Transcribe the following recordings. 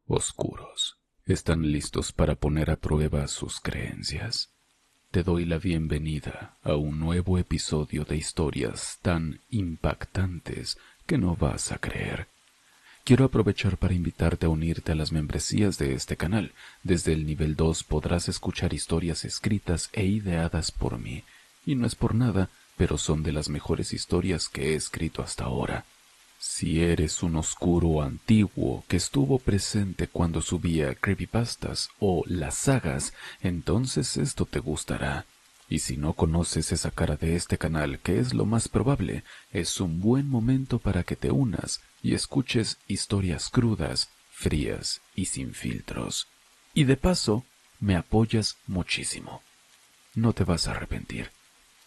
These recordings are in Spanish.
oscuros. ¿Están listos para poner a prueba sus creencias? Te doy la bienvenida a un nuevo episodio de historias tan impactantes que no vas a creer. Quiero aprovechar para invitarte a unirte a las membresías de este canal. Desde el nivel 2 podrás escuchar historias escritas e ideadas por mí. Y no es por nada, pero son de las mejores historias que he escrito hasta ahora. Si eres un oscuro antiguo que estuvo presente cuando subía creepypastas o las sagas, entonces esto te gustará. Y si no conoces esa cara de este canal, que es lo más probable, es un buen momento para que te unas y escuches historias crudas, frías y sin filtros. Y de paso, me apoyas muchísimo. No te vas a arrepentir.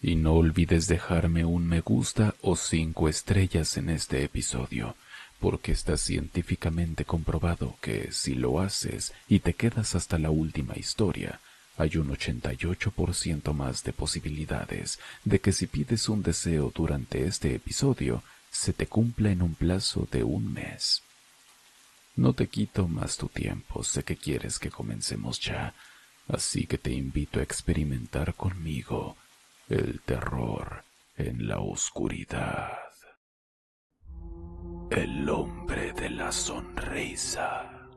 Y no olvides dejarme un me gusta o 5 estrellas en este episodio, porque está científicamente comprobado que si lo haces y te quedas hasta la última historia, hay un 88% más de posibilidades de que si pides un deseo durante este episodio, se te cumpla en un plazo de un mes. No te quito más tu tiempo, sé que quieres que comencemos ya, así que te invito a experimentar conmigo el terror en la oscuridad. El hombre de la sonrisa.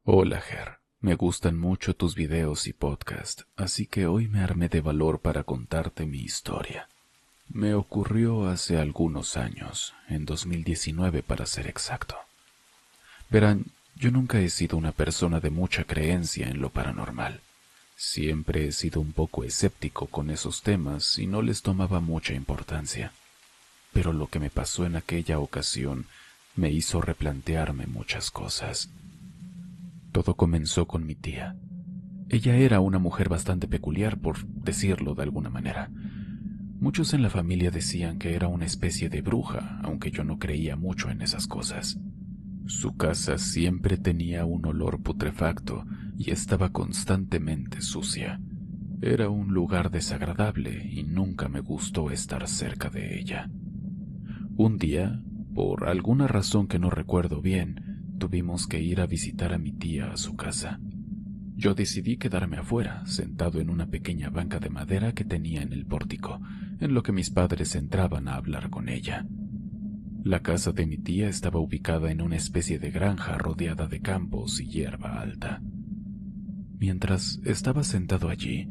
Hola, Ger. Me gustan mucho tus videos y podcast, así que hoy me armé de valor para contarte mi historia. Me ocurrió hace algunos años, en 2019 para ser exacto. Verán, yo nunca he sido una persona de mucha creencia en lo paranormal. Siempre he sido un poco escéptico con esos temas y no les tomaba mucha importancia. Pero lo que me pasó en aquella ocasión me hizo replantearme muchas cosas. Todo comenzó con mi tía. Ella era una mujer bastante peculiar, por decirlo de alguna manera. Muchos en la familia decían que era una especie de bruja, aunque yo no creía mucho en esas cosas. Su casa siempre tenía un olor putrefacto y estaba constantemente sucia. Era un lugar desagradable y nunca me gustó estar cerca de ella. Un día, por alguna razón que no recuerdo bien, tuvimos que ir a visitar a mi tía a su casa. Yo decidí quedarme afuera, sentado en una pequeña banca de madera que tenía en el pórtico, en lo que mis padres entraban a hablar con ella. La casa de mi tía estaba ubicada en una especie de granja rodeada de campos y hierba alta. Mientras estaba sentado allí,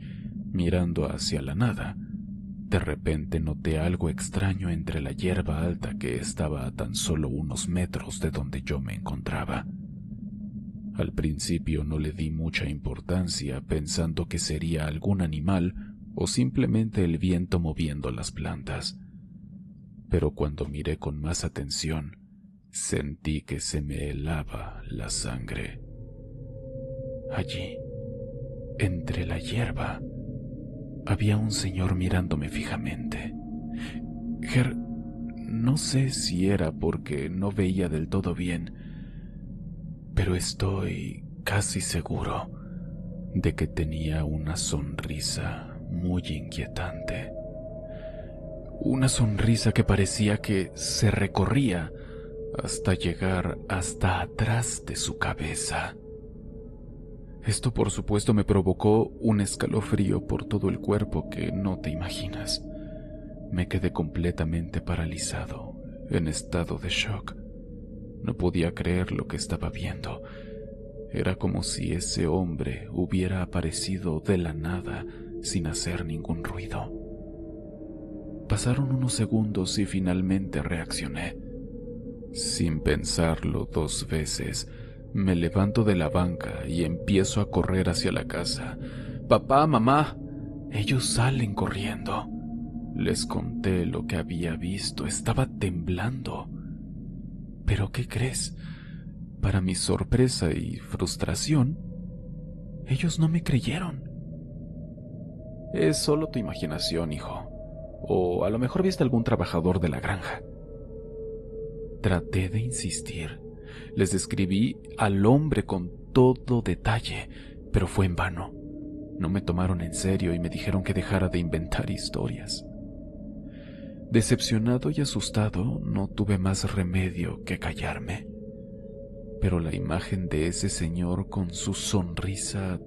mirando hacia la nada, de repente noté algo extraño entre la hierba alta que estaba a tan solo unos metros de donde yo me encontraba. Al principio no le di mucha importancia, pensando que sería algún animal o simplemente el viento moviendo las plantas. Pero cuando miré con más atención, sentí que se me helaba la sangre. Allí, entre la hierba, había un señor mirándome fijamente. Ger, no sé si era porque no veía del todo bien, pero estoy casi seguro de que tenía una sonrisa muy inquietante. Una sonrisa que parecía que se recorría hasta llegar hasta atrás de su cabeza. Esto por supuesto me provocó un escalofrío por todo el cuerpo que no te imaginas. Me quedé completamente paralizado, en estado de shock. No podía creer lo que estaba viendo. Era como si ese hombre hubiera aparecido de la nada sin hacer ningún ruido. Pasaron unos segundos y finalmente reaccioné. Sin pensarlo 2 veces, me levanto de la banca y empiezo a correr hacia la casa. «¡Papá, mamá!». Ellos salen corriendo. Les conté lo que había visto. Estaba temblando. ¿Pero qué crees? Para mi sorpresa y frustración, ellos no me creyeron. «Es solo tu imaginación, hijo. O a lo mejor viste algún trabajador de la granja». Traté de insistir. Les describí al hombre con todo detalle, pero fue en vano. No me tomaron en serio y me dijeron que dejara de inventar historias. Decepcionado y asustado, no tuve más remedio que callarme. pero la imagen de ese señor con su sonrisa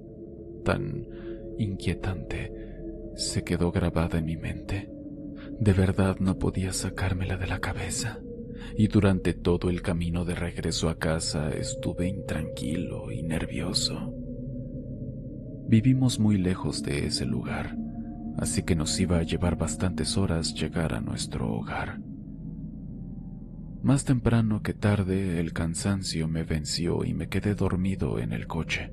tan inquietante se quedó grabada en mi mente. De verdad no podía sacármela de la cabeza, y durante todo el camino de regreso a casa estuve intranquilo y nervioso. Vivimos muy lejos de ese lugar, así que nos iba a llevar bastantes horas llegar a nuestro hogar. Más temprano que tarde el cansancio me venció y me quedé dormido en el coche,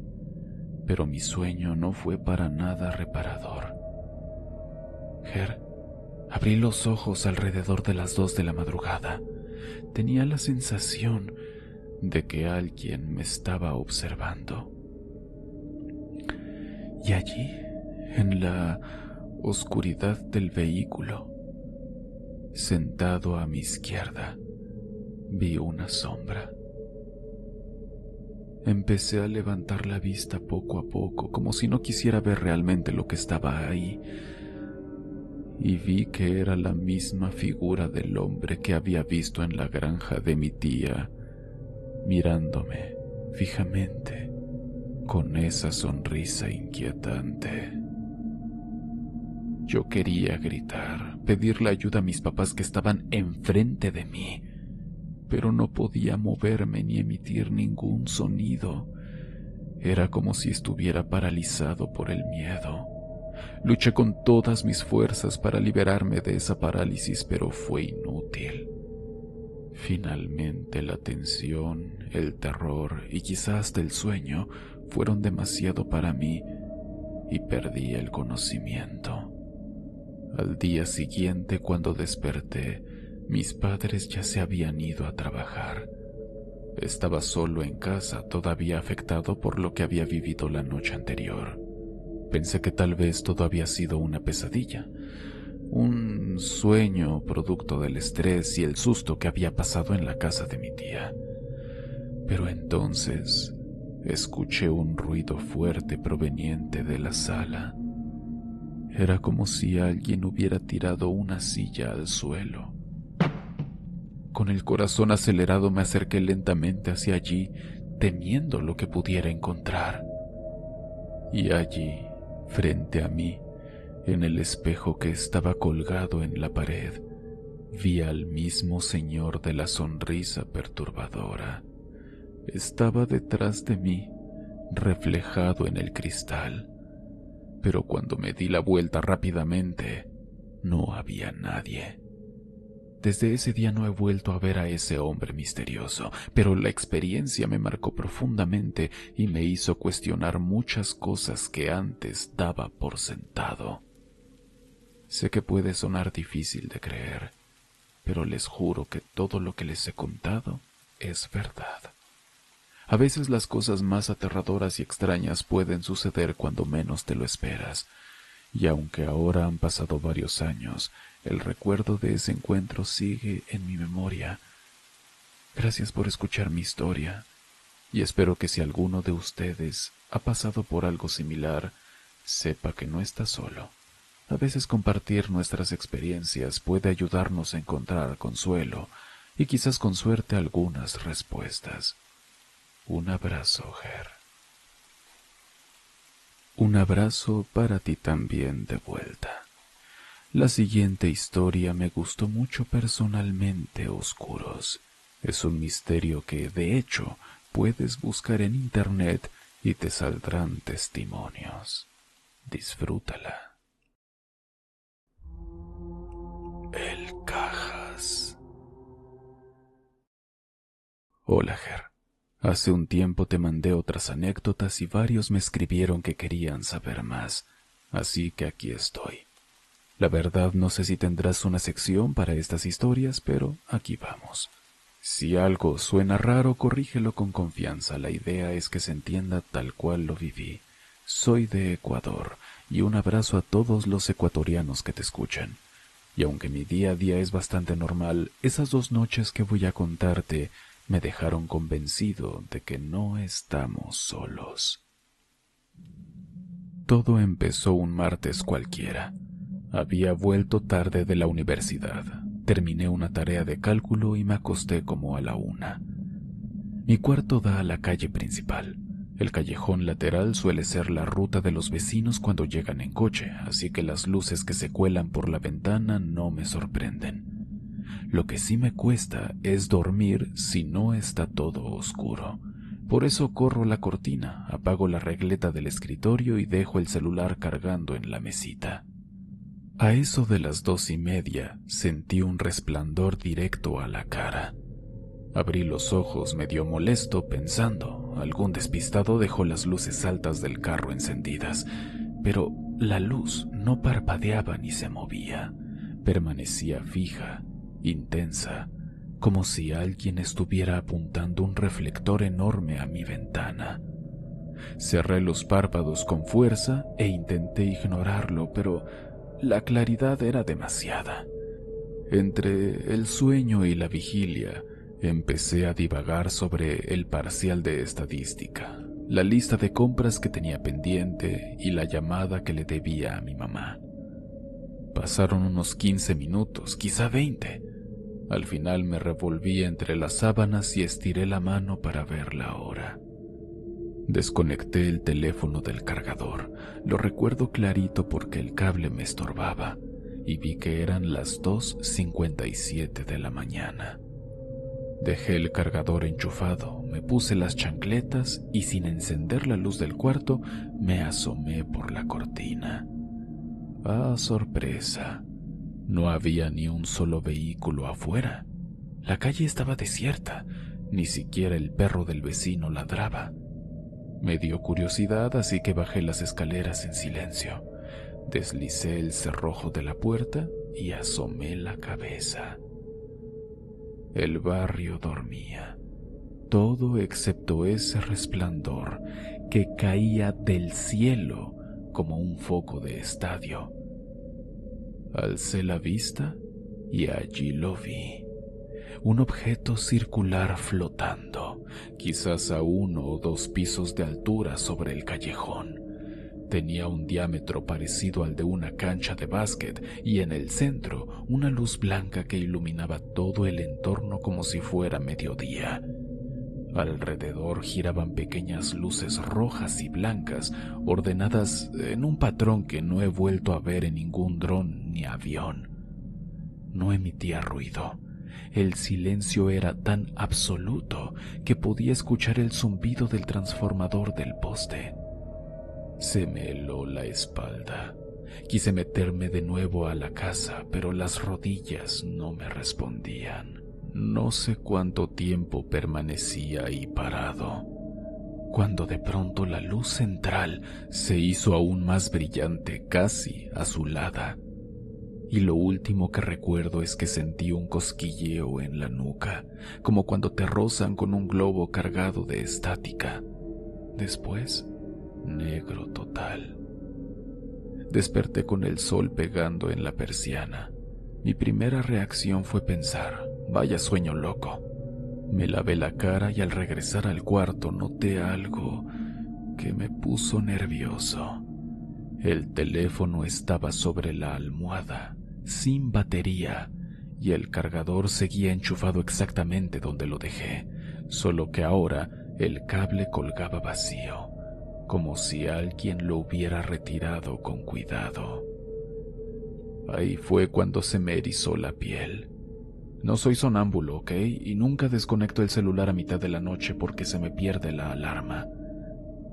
pero mi sueño no fue para nada reparador. Ger, abrí los ojos alrededor de las 2 de la madrugada. Tenía la sensación de que alguien me estaba observando. Y allí, en la oscuridad del vehículo, sentado a mi izquierda, vi una sombra. Empecé a levantar la vista poco a poco, como si no quisiera ver realmente lo que estaba ahí, y vi que era la misma figura del hombre que había visto en la granja de mi tía, mirándome fijamente, con esa sonrisa inquietante. Yo quería gritar, pedirle ayuda a mis papás que estaban enfrente de mí, pero no podía moverme ni emitir ningún sonido. Era como si estuviera paralizado por el miedo. Luché con todas mis fuerzas para liberarme de esa parálisis, pero fue inútil. Finalmente la tensión, el terror y quizás hasta el sueño fueron demasiado para mí y perdí el conocimiento. Al día siguiente, cuando desperté, mis padres ya se habían ido a trabajar. Estaba solo en casa, todavía afectado por lo que había vivido la noche anterior. Pensé que tal vez todo había sido una pesadilla, un sueño producto del estrés y el susto que había pasado en la casa de mi tía. Pero entonces escuché un ruido fuerte proveniente de la sala. Era como si alguien hubiera tirado una silla al suelo. Con el corazón acelerado me acerqué lentamente hacia allí, temiendo lo que pudiera encontrar. Y allí, frente a mí, en el espejo que estaba colgado en la pared, vi al mismo señor de la sonrisa perturbadora. Estaba detrás de mí, reflejado en el cristal, pero cuando me di la vuelta rápidamente, no había nadie. Desde ese día no he vuelto a ver a ese hombre misterioso, pero la experiencia me marcó profundamente y me hizo cuestionar muchas cosas que antes daba por sentado. Sé que puede sonar difícil de creer, pero les juro que todo lo que les he contado es verdad. A veces las cosas más aterradoras y extrañas pueden suceder cuando menos te lo esperas, y aunque ahora han pasado varios años, el recuerdo de ese encuentro sigue en mi memoria. Gracias por escuchar mi historia, y espero que si alguno de ustedes ha pasado por algo similar, sepa que no está solo. A veces compartir nuestras experiencias puede ayudarnos a encontrar consuelo y quizás con suerte algunas respuestas. Un abrazo, Ger. Un abrazo para ti también de vuelta. La siguiente historia me gustó mucho personalmente, Oscuros. Es un misterio que, de hecho, puedes buscar en internet y te saldrán testimonios. Disfrútala. El Cajas. Hola, Ger. Hace un tiempo te mandé otras anécdotas y varios me escribieron que querían saber más, así que aquí estoy. La verdad no sé si tendrás una sección para estas historias, pero aquí vamos. Si algo suena raro, corrígelo con confianza. La idea es que se entienda tal cual lo viví. Soy de Ecuador, y un abrazo a todos los ecuatorianos que te escuchan. Y aunque mi día a día es bastante normal, esas 2 noches que voy a contarte me dejaron convencido de que no estamos solos. Todo empezó un martes cualquiera. Había vuelto tarde de la universidad. Terminé una tarea de cálculo y me acosté como a la 1. Mi cuarto da a la calle principal. El callejón lateral suele ser la ruta de los vecinos cuando llegan en coche, así que las luces que se cuelan por la ventana no me sorprenden. Lo que sí me cuesta es dormir si no está todo oscuro. Por eso corro la cortina, apago la regleta del escritorio y dejo el celular cargando en la mesita. A eso de las 2:30 sentí un resplandor directo a la cara. Abrí los ojos medio molesto pensando, algún despistado dejó las luces altas del carro encendidas, pero la luz no parpadeaba ni se movía, permanecía fija, intensa, como si alguien estuviera apuntando un reflector enorme a mi ventana. Cerré los párpados con fuerza e intenté ignorarlo, pero la claridad era demasiada. Entre el sueño y la vigilia, empecé a divagar sobre el parcial de estadística, la lista de compras que tenía pendiente y la llamada que le debía a mi mamá. Pasaron unos 15 minutos, quizá 20. Al final me revolví entre las sábanas y estiré la mano para ver la hora. Desconecté el teléfono del cargador. Lo recuerdo clarito porque el cable me estorbaba y vi que eran las 2:57 de la mañana. Dejé el cargador enchufado, me puse las chancletas y sin encender la luz del cuarto me asomé por la cortina. ¡Ah, sorpresa! No había ni un solo vehículo afuera. La calle estaba desierta, ni siquiera el perro del vecino ladraba. Me dio curiosidad, así que bajé las escaleras en silencio. Deslicé el cerrojo de la puerta y asomé la cabeza. El barrio dormía, todo excepto ese resplandor que caía del cielo como un foco de estadio. Alcé la vista y allí lo vi. Un objeto circular flotando, quizás a 1 o 2 pisos de altura sobre el callejón. Tenía un diámetro parecido al de una cancha de básquet y en el centro una luz blanca que iluminaba todo el entorno como si fuera mediodía. Alrededor giraban pequeñas luces rojas y blancas, ordenadas en un patrón que no he vuelto a ver en ningún dron ni avión. No emitía ruido. El silencio era tan absoluto que podía escuchar el zumbido del transformador del poste. Se me heló la espalda. Quise meterme de nuevo a la casa, pero las rodillas no me respondían. No sé cuánto tiempo permanecí ahí parado, cuando de pronto la luz central se hizo aún más brillante, casi azulada. Y lo último que recuerdo es que sentí un cosquilleo en la nuca, como cuando te rozan con un globo cargado de estática. Después, negro total. Desperté con el sol pegando en la persiana. Mi primera reacción fue pensar, vaya sueño loco. Me lavé la cara y al regresar al cuarto noté algo que me puso nervioso. El teléfono estaba sobre la almohada, sin batería, y el cargador seguía enchufado exactamente donde lo dejé, solo que ahora el cable colgaba vacío, como si alguien lo hubiera retirado con cuidado. Ahí fue cuando se me erizó la piel. No soy sonámbulo, ¿ok? Y nunca desconecto el celular a mitad de la noche porque se me pierde la alarma.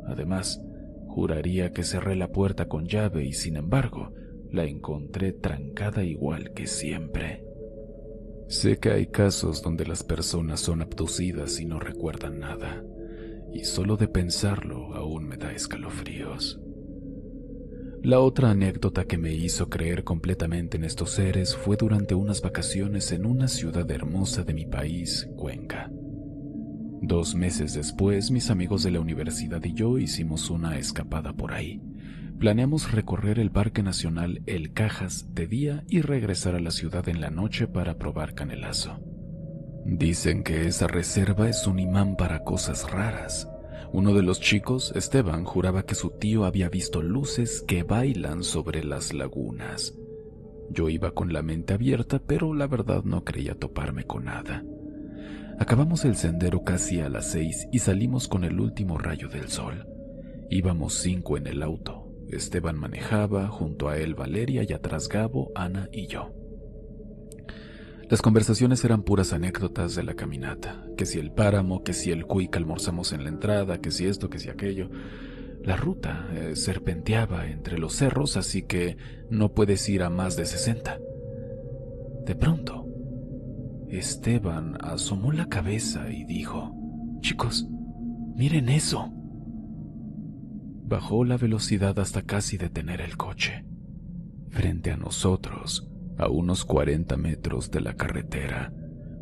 Además, juraría que cerré la puerta con llave y, sin embargo, la encontré trancada igual que siempre. Sé que hay casos donde las personas son abducidas y no recuerdan nada, y solo de pensarlo aún me da escalofríos. La otra anécdota que me hizo creer completamente en estos seres fue durante unas vacaciones en una ciudad hermosa de mi país, Cuenca. 2 meses después, mis amigos de la universidad y yo hicimos una escapada por ahí. Planeamos recorrer el Parque Nacional El Cajas de día y regresar a la ciudad en la noche para probar canelazo. Dicen que esa reserva es un imán para cosas raras. Uno de los chicos, Esteban, juraba que su tío había visto luces que bailan sobre las lagunas. Yo iba con la mente abierta, pero la verdad no creía toparme con nada. Acabamos el sendero casi a las 6 y salimos con el último rayo del sol. Íbamos 5 en el auto. Esteban manejaba, junto a él Valeria y atrás Gabo, Ana y yo. Las conversaciones eran puras anécdotas de la caminata, que si el páramo, que si el cuy que almorzamos en la entrada, que si esto, que si aquello. La ruta serpenteaba entre los cerros, así que no puedes ir a más de 60. De pronto, Esteban asomó la cabeza y dijo: «Chicos, miren eso». Bajó la velocidad hasta casi detener el coche. Frente a nosotros, a unos 40 metros de la carretera,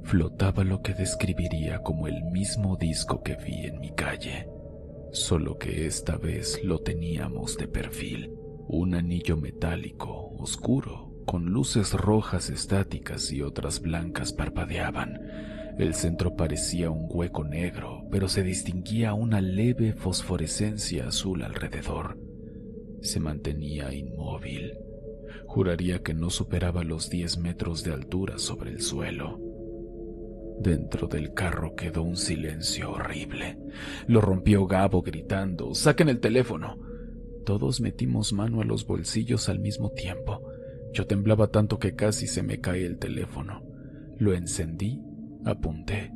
flotaba lo que describiría como el mismo disco que vi en mi calle, solo que esta vez lo teníamos de perfil, un anillo metálico, oscuro, con luces rojas estáticas y otras blancas parpadeaban. El centro parecía un hueco negro, pero se distinguía una leve fosforescencia azul alrededor. Se mantenía inmóvil. Juraría que no superaba los 10 metros de altura sobre el suelo. Dentro del carro quedó un silencio horrible. Lo rompió Gabo gritando: «¡Saquen el teléfono!». Todos metimos mano a los bolsillos al mismo tiempo. Yo temblaba tanto que casi se me cae el teléfono. Lo encendí, apunté,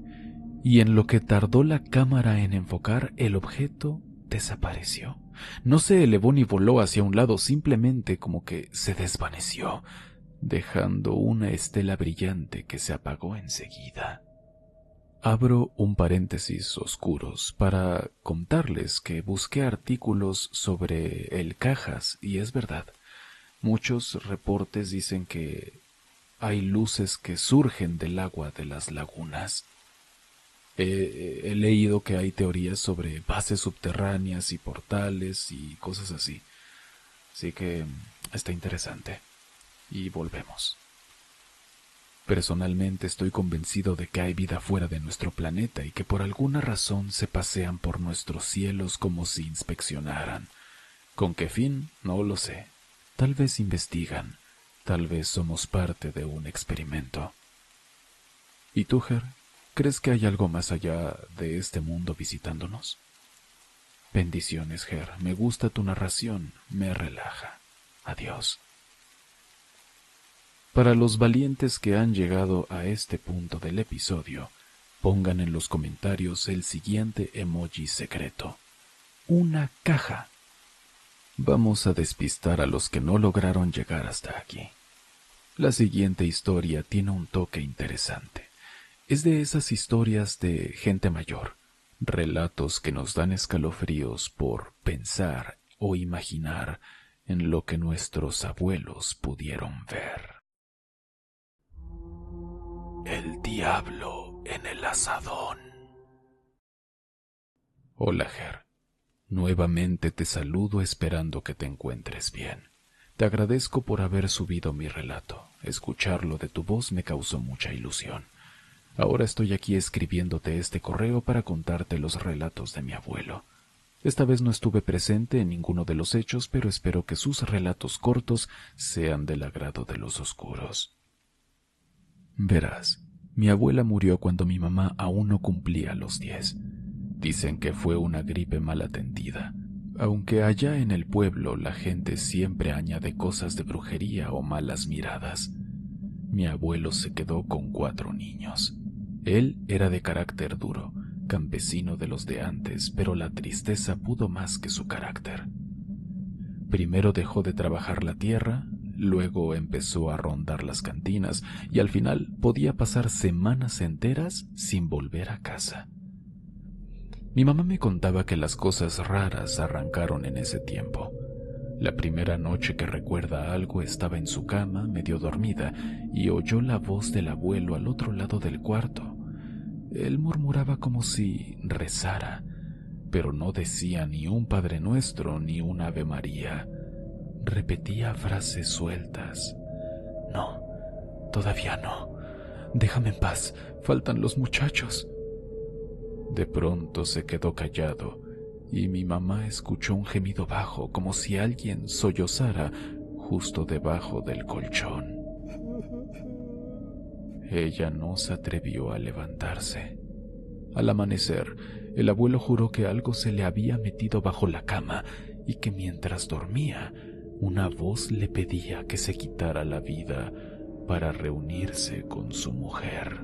y en lo que tardó la cámara en enfocar, el objeto desapareció. No se elevó ni voló hacia un lado, simplemente como que se desvaneció, dejando una estela brillante que se apagó enseguida. Abro un paréntesis oscuros para contarles que busqué artículos sobre el Cajas y es verdad. Muchos reportes dicen que hay luces que surgen del agua de las lagunas. He leído que hay teorías sobre bases subterráneas y portales y cosas así. Así que está interesante. Y volvemos. Personalmente estoy convencido de que hay vida fuera de nuestro planeta y que por alguna razón se pasean por nuestros cielos como si inspeccionaran. ¿Con qué fin? No lo sé. Tal vez investigan, tal vez somos parte de un experimento. ¿Y tú, Ger? ¿Crees que hay algo más allá de este mundo visitándonos? Bendiciones, Ger. Me gusta tu narración, me relaja. Adiós. Para los valientes que han llegado a este punto del episodio, pongan en los comentarios el siguiente emoji secreto: una caja. Vamos a despistar a los que no lograron llegar hasta aquí. La siguiente historia tiene un toque interesante. Es de esas historias de gente mayor, relatos que nos dan escalofríos por pensar o imaginar en lo que nuestros abuelos pudieron ver. El diablo en el asadón. Hola, Ger. Nuevamente te saludo esperando que te encuentres bien. Te agradezco por haber subido mi relato. Escucharlo de tu voz me causó mucha ilusión. Ahora estoy aquí escribiéndote este correo para contarte los relatos de mi abuelo. Esta vez no estuve presente en ninguno de los hechos, pero espero que sus relatos cortos sean del agrado de los oscuros. Verás, mi abuela murió cuando mi mamá aún no cumplía los 10. Dicen que fue una gripe mal atendida, aunque allá en el pueblo la gente siempre añade cosas de brujería o malas miradas. Mi abuelo se quedó con 4 niños. Él era de carácter duro, campesino de los de antes, pero la tristeza pudo más que su carácter. Primero dejó de trabajar la tierra, luego empezó a rondar las cantinas y al final podía pasar semanas enteras sin volver a casa. Mi mamá me contaba que las cosas raras arrancaron en ese tiempo. La primera noche que recuerda algo estaba en su cama, medio dormida, y oyó la voz del abuelo al otro lado del cuarto. Él murmuraba como si rezara, pero no decía ni un Padre Nuestro ni un Ave María. Repetía frases sueltas. «No, todavía no. Déjame en paz, faltan los muchachos». De pronto se quedó callado y mi mamá escuchó un gemido bajo, como si alguien sollozara justo debajo del colchón. Ella no se atrevió a levantarse. Al amanecer, el abuelo juró que algo se le había metido bajo la cama y que mientras dormía, una voz le pedía que se quitara la vida para reunirse con su mujer.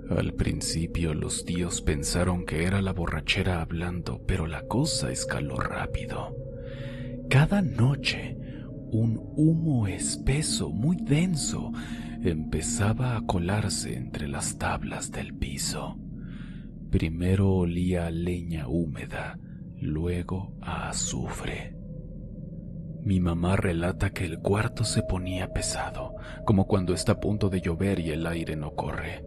Al principio los tíos pensaron que era la borrachera hablando, pero la cosa escaló rápido. Cada noche, un humo espeso, muy denso, empezaba a colarse entre las tablas del piso. Primero olía a leña húmeda, luego a azufre. Mi mamá relata que el cuarto se ponía pesado, como cuando está a punto de llover y el aire no corre.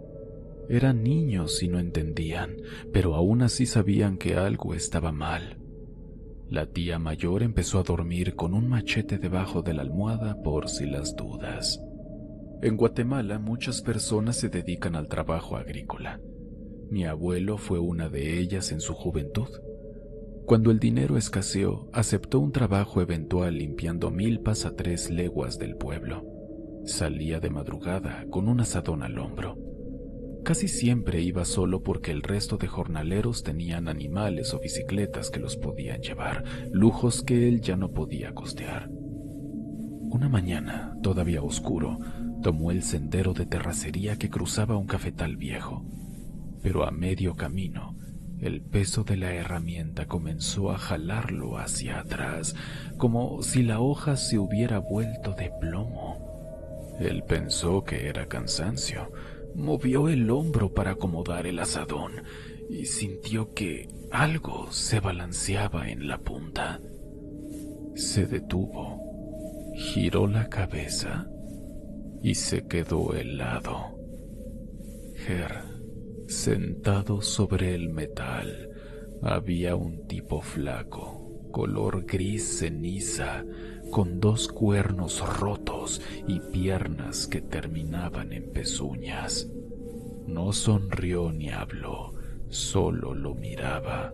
Eran niños y no entendían, pero aún así sabían que algo estaba mal. La tía mayor empezó a dormir con un machete debajo de la almohada por si las dudas. En Guatemala muchas personas se dedican al trabajo agrícola. Mi abuelo fue una de ellas en su juventud. Cuando el dinero escaseó, aceptó un trabajo eventual limpiando milpas a 3 leguas del pueblo. Salía de madrugada con un azadón al hombro. Casi siempre iba solo porque el resto de jornaleros tenían animales o bicicletas que los podían llevar, lujos que él ya no podía costear. Una mañana, todavía oscuro, tomó el sendero de terracería que cruzaba un cafetal viejo, pero a medio camino, el peso de la herramienta comenzó a jalarlo hacia atrás, como si la hoja se hubiera vuelto de plomo. Él pensó que era cansancio. Movió el hombro para acomodar el azadón y sintió que algo se balanceaba en la punta. Se detuvo, giró la cabeza y se quedó helado. Ger, sentado sobre el metal, había un tipo flaco, color gris ceniza, con 2 cuernos rotos y piernas que terminaban en pezuñas. No sonrió ni habló, solo lo miraba.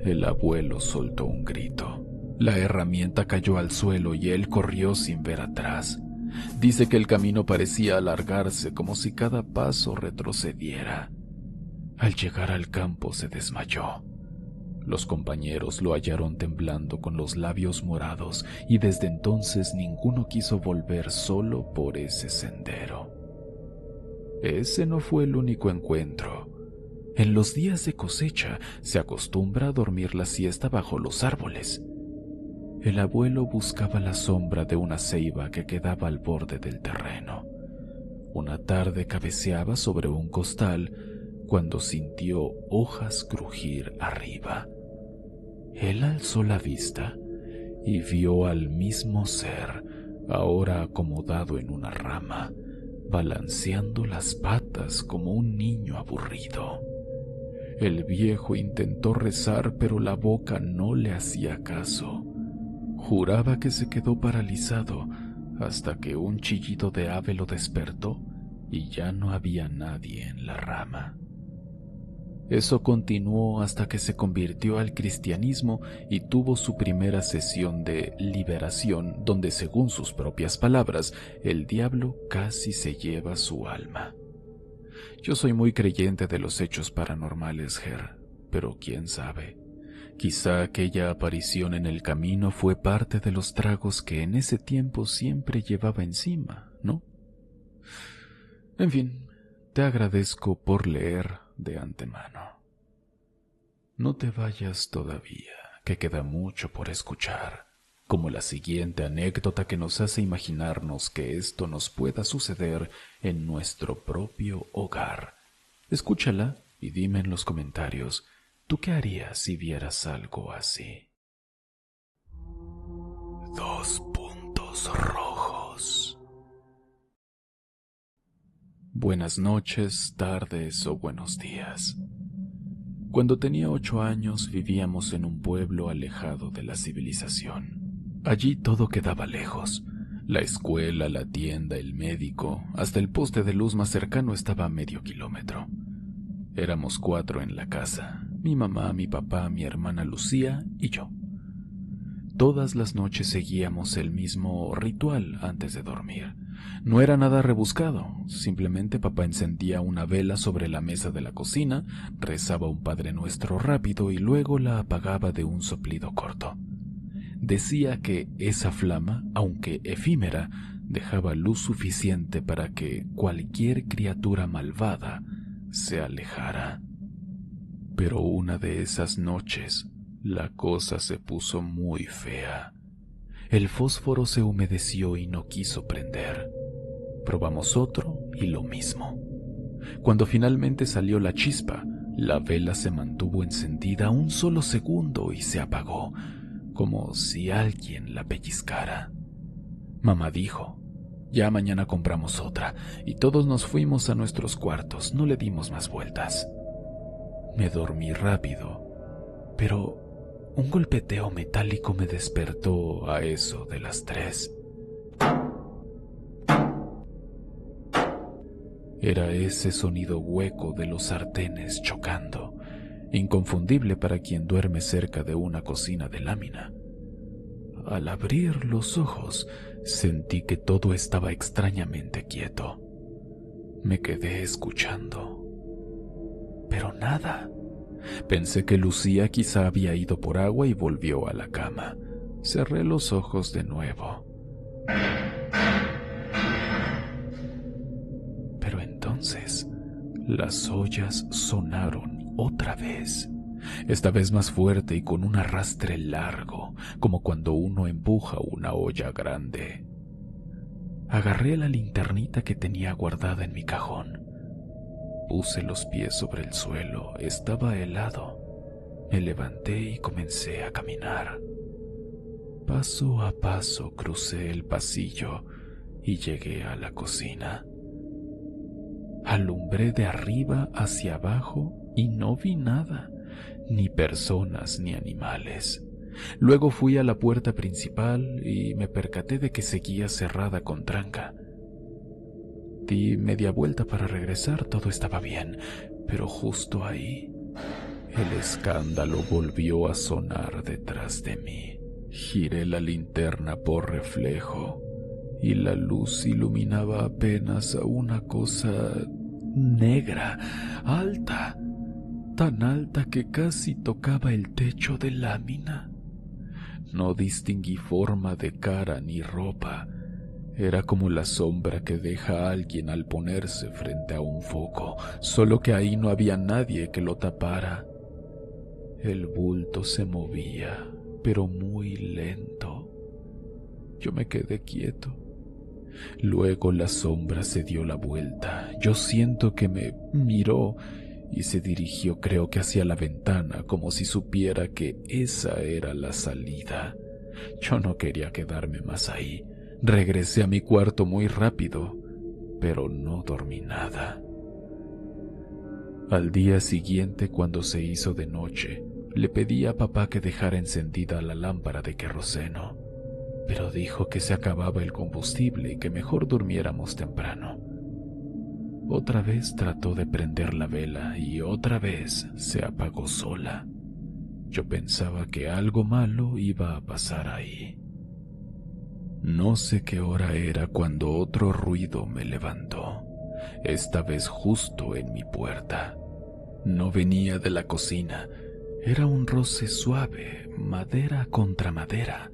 El abuelo soltó un grito. La herramienta cayó al suelo y él corrió sin ver atrás. Dice que el camino parecía alargarse como si cada paso retrocediera. Al llegar al campo se desmayó. Los compañeros lo hallaron temblando con los labios morados y desde entonces ninguno quiso volver solo por ese sendero. Ese no fue el único encuentro. En los días de cosecha se acostumbra a dormir la siesta bajo los árboles. El abuelo buscaba la sombra de una ceiba que quedaba al borde del terreno. Una tarde cabeceaba sobre un costal cuando sintió hojas crujir arriba. Él alzó la vista y vio al mismo ser, ahora acomodado en una rama, balanceando las patas como un niño aburrido. El viejo intentó rezar, pero la boca no le hacía caso. Juraba que se quedó paralizado hasta que un chillido de ave lo despertó y ya no había nadie en la rama. Eso continuó hasta que se convirtió al cristianismo y tuvo su primera sesión de liberación, donde, según sus propias palabras, el diablo casi se lleva su alma. Yo soy muy creyente de los hechos paranormales, Ger, pero quién sabe. Quizá aquella aparición en el camino fue parte de los tragos que en ese tiempo siempre llevaba encima, ¿no? En fin, te agradezco por leer de antemano. No te vayas todavía, que queda mucho por escuchar, como la siguiente anécdota que nos hace imaginarnos que esto nos pueda suceder en nuestro propio hogar. Escúchala y dime en los comentarios, ¿tú qué harías si vieras algo así? 2 puntos rojos. Buenas noches, tardes o buenos días. Cuando tenía 8 años vivíamos en un pueblo alejado de la civilización. Allí todo quedaba lejos. La escuela, la tienda, el médico, hasta el poste de luz más cercano estaba a medio kilómetro. Éramos 4 en la casa: mi mamá, mi papá, mi hermana Lucía y yo. Todas las noches seguíamos el mismo ritual antes de dormir. No era nada rebuscado, simplemente papá encendía una vela sobre la mesa de la cocina, rezaba un Padre Nuestro rápido y luego la apagaba de un soplido corto. Decía que esa flama, aunque efímera, dejaba luz suficiente para que cualquier criatura malvada se alejara. Pero una de esas noches, la cosa se puso muy fea. El fósforo se humedeció y no quiso prender. Probamos otro y lo mismo. Cuando finalmente salió la chispa, la vela se mantuvo encendida un solo segundo y se apagó, como si alguien la pellizcara. Mamá dijo: ya mañana compramos otra, y todos nos fuimos a nuestros cuartos, no le dimos más vueltas. Me dormí rápido, pero un golpeteo metálico me despertó a eso de las 3. Era ese sonido hueco de los sartenes chocando, inconfundible para quien duerme cerca de una cocina de lámina. Al abrir los ojos, sentí que todo estaba extrañamente quieto. Me quedé escuchando, pero nada. Pensé que Lucía quizá había ido por agua y volvió a la cama. Cerré los ojos de nuevo. Pero entonces, las ollas sonaron otra vez. Esta vez más fuerte y con un arrastre largo, como cuando uno empuja una olla grande. Agarré la linternita que tenía guardada en mi cajón. Puse los pies sobre el suelo, estaba helado. Me levanté y comencé a caminar. Paso a paso crucé el pasillo y llegué a la cocina. Alumbré de arriba hacia abajo y no vi nada, ni personas ni animales. Luego fui a la puerta principal y me percaté de que seguía cerrada con tranca. Di media vuelta para regresar, todo estaba bien, pero justo ahí, el escándalo volvió a sonar detrás de mí. Giré la linterna por reflejo y la luz iluminaba apenas a una cosa negra, alta, tan alta que casi tocaba el techo de lámina. No distinguí forma de cara ni ropa. Era como la sombra que deja a alguien al ponerse frente a un foco, solo que ahí no había nadie que lo tapara. El bulto se movía, pero muy lento. Yo me quedé quieto. Luego la sombra se dio la vuelta. Yo siento que me miró y se dirigió, creo que hacia la ventana, como si supiera que esa era la salida. Yo no quería quedarme más ahí. Regresé a mi cuarto muy rápido, pero no dormí nada. Al día siguiente, cuando se hizo de noche, le pedí a papá que dejara encendida la lámpara de queroseno, pero dijo que se acababa el combustible y que mejor durmiéramos temprano. Otra vez trató de prender la vela y otra vez se apagó sola. Yo pensaba que algo malo iba a pasar ahí. No sé qué hora era cuando otro ruido me levantó, esta vez justo en mi puerta. No venía de la cocina, era un roce suave, madera contra madera,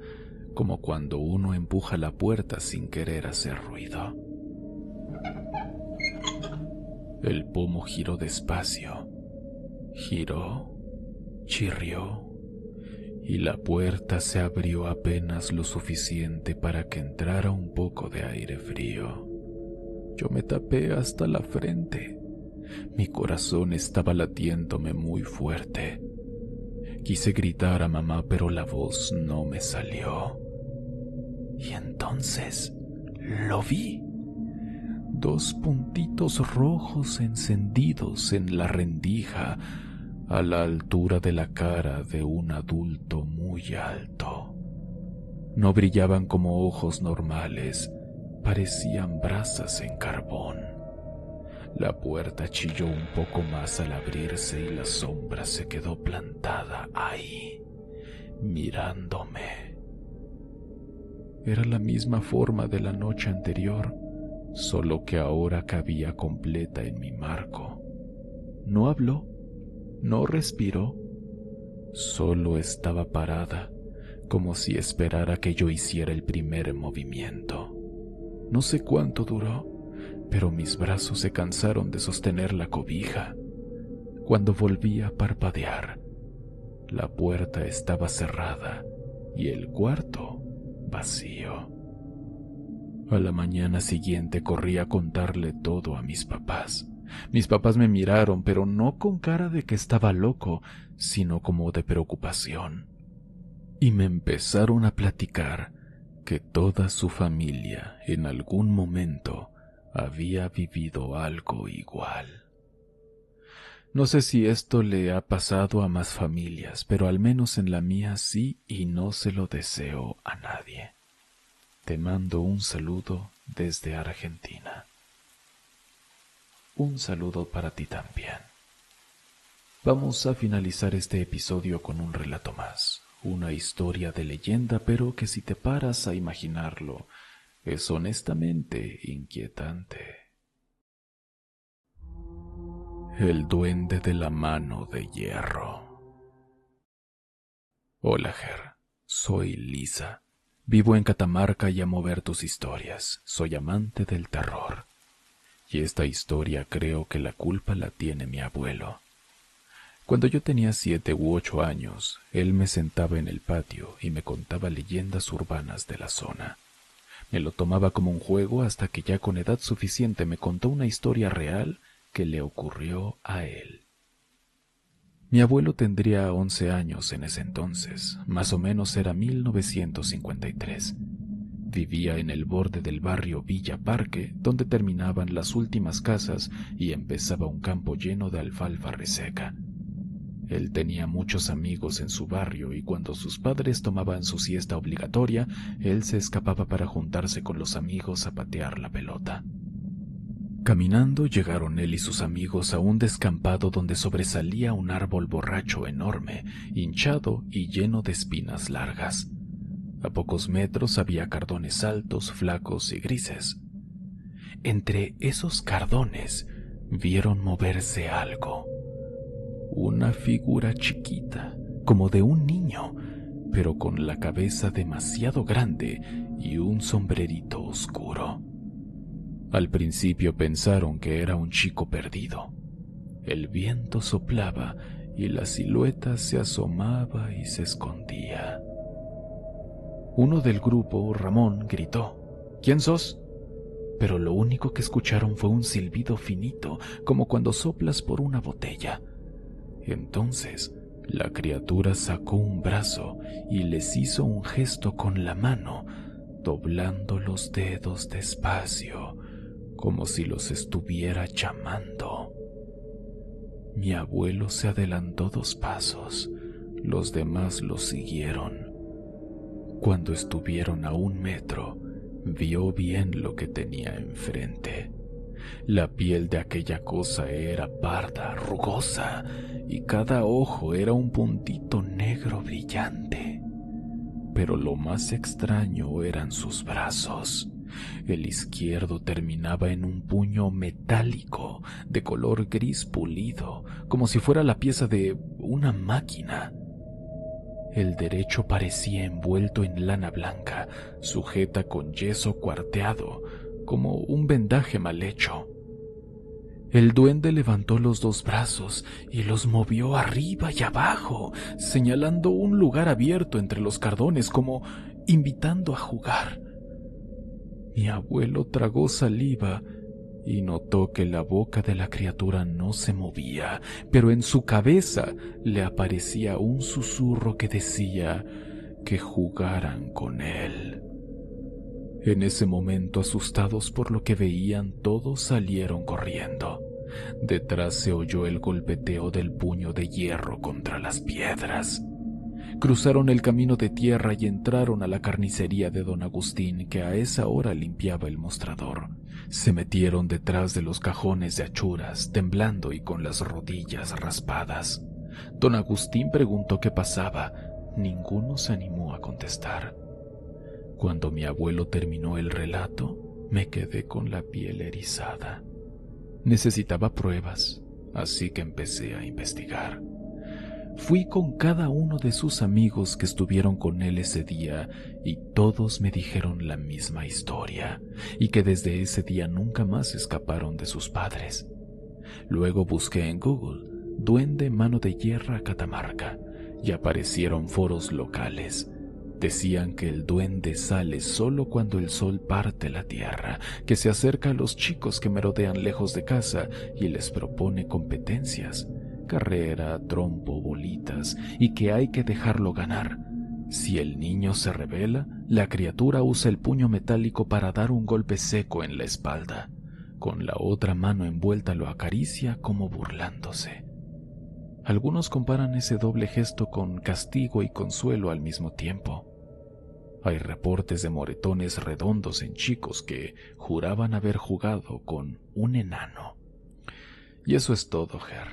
como cuando uno empuja la puerta sin querer hacer ruido. El pomo giró despacio, giró, chirrió, y la puerta se abrió apenas lo suficiente para que entrara un poco de aire frío. Yo me tapé hasta la frente. Mi corazón estaba latiéndome muy fuerte. Quise gritar a mamá, pero la voz no me salió. Y entonces lo vi. 2 puntitos rojos encendidos en la rendija, a la altura de la cara de un adulto muy alto. No brillaban como ojos normales, parecían brasas en carbón. La puerta chilló un poco más al abrirse y la sombra se quedó plantada ahí, mirándome. Era la misma forma de la noche anterior, solo que ahora cabía completa en mi marco. No habló, no respiró, solo estaba parada, como si esperara que yo hiciera el primer movimiento. No sé cuánto duró, pero mis brazos se cansaron de sostener la cobija. Cuando volví a parpadear, la puerta estaba cerrada y el cuarto vacío. A la mañana siguiente corrí a contarle todo a mis papás. Mis papás me miraron, pero no con cara de que estaba loco, sino como de preocupación. Y me empezaron a platicar que toda su familia en algún momento había vivido algo igual. No sé si esto le ha pasado a más familias, pero al menos en la mía sí, y no se lo deseo a nadie. Te mando un saludo desde Argentina. Un saludo para ti también. Vamos a finalizar este episodio con un relato más, una historia de leyenda, pero que si te paras a imaginarlo, es honestamente inquietante. El duende de la mano de hierro. Hola, Ger. Soy Lisa. Vivo en Catamarca y amo ver tus historias. Soy amante del terror. Y esta historia creo que la culpa la tiene mi abuelo. Cuando yo tenía 7 u 8 años, él me sentaba en el patio y me contaba leyendas urbanas de la zona. Me lo tomaba como un juego hasta que ya con edad suficiente me contó una historia real que le ocurrió a él. Mi abuelo tendría 11 años en ese entonces, más o menos era 1953. Vivía en el borde del barrio Villa Parque, donde terminaban las últimas casas y empezaba un campo lleno de alfalfa reseca. Él tenía muchos amigos en su barrio y cuando sus padres tomaban su siesta obligatoria, él se escapaba para juntarse con los amigos a patear la pelota. Caminando llegaron él y sus amigos a un descampado donde sobresalía un árbol borracho enorme, hinchado y lleno de espinas largas. A pocos metros había cardones altos, flacos y grises. Entre esos cardones vieron moverse algo. Una figura chiquita, como de un niño, pero con la cabeza demasiado grande y un sombrerito oscuro. Al principio pensaron que era un chico perdido. El viento soplaba y la silueta se asomaba y se escondía. Uno del grupo, Ramón, gritó: ¿Quién sos? Pero lo único que escucharon fue un silbido finito, como cuando soplas por una botella. Entonces, la criatura sacó un brazo y les hizo un gesto con la mano, doblando los dedos despacio, como si los estuviera llamando. Mi abuelo se adelantó 2 pasos, los demás lo siguieron. Cuando estuvieron a 1 metro, vio bien lo que tenía enfrente. La piel de aquella cosa era parda, rugosa, y cada ojo era un puntito negro brillante. Pero lo más extraño eran sus brazos. El izquierdo terminaba en un puño metálico de color gris pulido, como si fuera la pieza de una máquina. El derecho parecía envuelto en lana blanca, sujeta con yeso cuarteado, como un vendaje mal hecho. El duende levantó los 2 brazos y los movió arriba y abajo, señalando un lugar abierto entre los cardones, como invitando a jugar. Mi abuelo tragó saliva y notó que la boca de la criatura no se movía, pero en su cabeza le aparecía un susurro que decía que jugaran con él. En ese momento, asustados por lo que veían, todos salieron corriendo. Detrás se oyó el golpeteo del puño de hierro contra las piedras. Cruzaron el camino de tierra y entraron a la carnicería de don Agustín, que a esa hora limpiaba el mostrador. Se metieron detrás de los cajones de achuras, temblando y con las rodillas raspadas. Don Agustín preguntó qué pasaba. Ninguno se animó a contestar. Cuando mi abuelo terminó el relato, Me quedé con la piel erizada. Necesitaba pruebas, así que empecé a investigar. Fui con cada uno de sus amigos que estuvieron con él ese día y todos me dijeron la misma historia y que desde ese día nunca más escaparon de sus padres. Luego busqué en Google Duende Mano de Hierro Catamarca y aparecieron foros locales. Decían que el duende sale solo cuando el sol parte la tierra, que se acerca a los chicos que merodean lejos de casa y les propone competencias, carrera, trompo, bolitas, y que hay que dejarlo ganar. Si el niño se rebela, la criatura usa el puño metálico para dar un golpe seco en la espalda. Con la otra mano envuelta lo acaricia como burlándose. Algunos comparan ese doble gesto con castigo y consuelo al mismo tiempo. Hay reportes de moretones redondos en chicos que juraban haber jugado con un enano. Y eso es todo, Ger.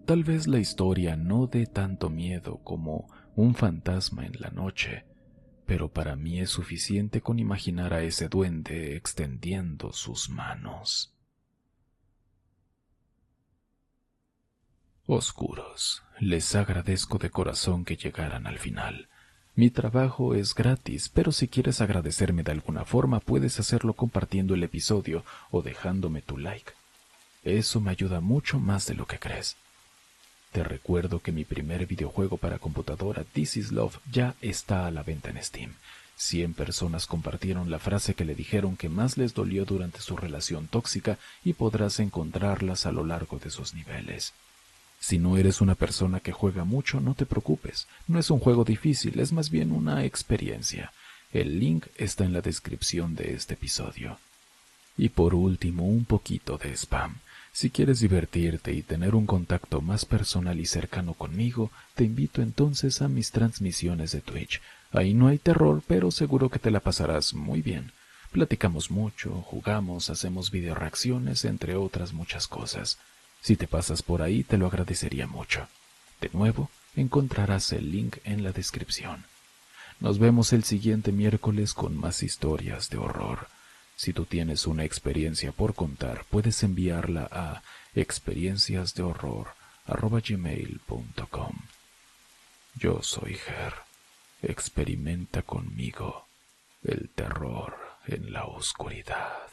Tal vez la historia no dé tanto miedo como un fantasma en la noche, pero para mí es suficiente con imaginar a ese duende extendiendo sus manos. Oscuros, les agradezco de corazón que llegaran al final. Mi trabajo es gratis, pero si quieres agradecerme de alguna forma puedes hacerlo compartiendo el episodio o dejándome tu like. Eso me ayuda mucho más de lo que crees. Te recuerdo que mi primer videojuego para computadora, This Is Love, ya está a la venta en Steam. 100 personas compartieron la frase que le dijeron que más les dolió durante su relación tóxica y podrás encontrarlas a lo largo de sus niveles. Si no eres una persona que juega mucho, no te preocupes. No es un juego difícil, es más bien una experiencia. El link está en la descripción de este episodio. Y por último, un poquito de spam. Si quieres divertirte y tener un contacto más personal y cercano conmigo, te invito entonces a mis transmisiones de Twitch. Ahí no hay terror, pero seguro que te la pasarás muy bien. Platicamos mucho, jugamos, hacemos videoreacciones, entre otras muchas cosas. Si te pasas por ahí, te lo agradecería mucho. De nuevo, encontrarás el link en la descripción. Nos vemos el siguiente miércoles con más historias de horror. Si tú tienes una experiencia por contar, puedes enviarla a experienciasdehorror@gmail.com. Yo soy Ger. Experimenta conmigo el terror en la oscuridad.